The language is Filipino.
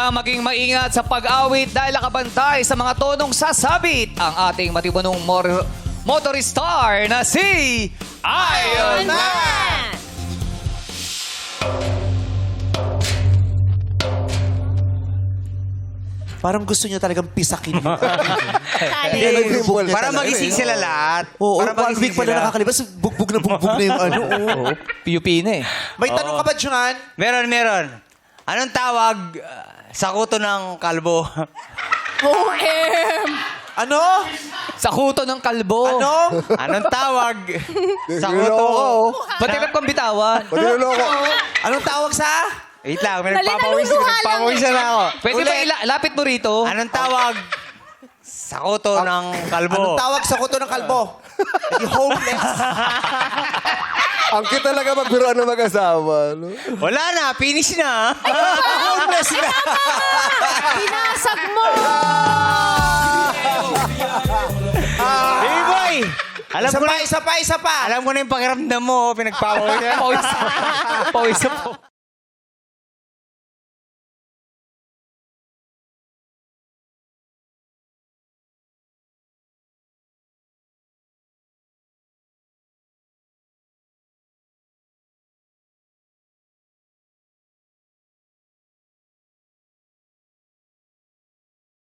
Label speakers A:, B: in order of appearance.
A: kailangan maging maingat sa pag-awit dahil nakabantay sa mga tonong sasabit ang ating matibunong motoristar na si Iron Man!
B: Parang gusto niya talagang pisakin.
C: Para magising sila lahat.
B: Oo,
C: Para
B: one week
C: magising
B: pa na
C: sila.
B: nakakalibas, bugbog na yung ano.
A: Oo, PUP na eh.
B: May tanong ka ba, Juan?
C: Meron. Anong tawag sa kuto ng kalbo?
B: Ano?
A: Sa kuto ng kalbo.
B: Ano?
C: Anong tawag sa kuto?
D: Niloloko.
A: Ba't hirap kang bitawan?
D: Pag niloloko.
B: Anong tawag sa?
C: Wait lang, may
E: Naluluha
C: nagpapawisan na ako.
A: Pwede ba lapit mo rito?
C: Anong tawag sa kuto ng kalbo?
B: Anong tawag sa kuto ng kalbo? Hindi homeless.
D: Ang cute talaga magbiruan ng mag-asawa. No?
C: Wala na, finish na.
B: Homeless na.
E: Binasag mo!
C: Baby boy! Alam ko na,
B: Isa pa.
C: alam ko na yung pakiramdam mo, pinagpapawisan.
A: Pawis na po.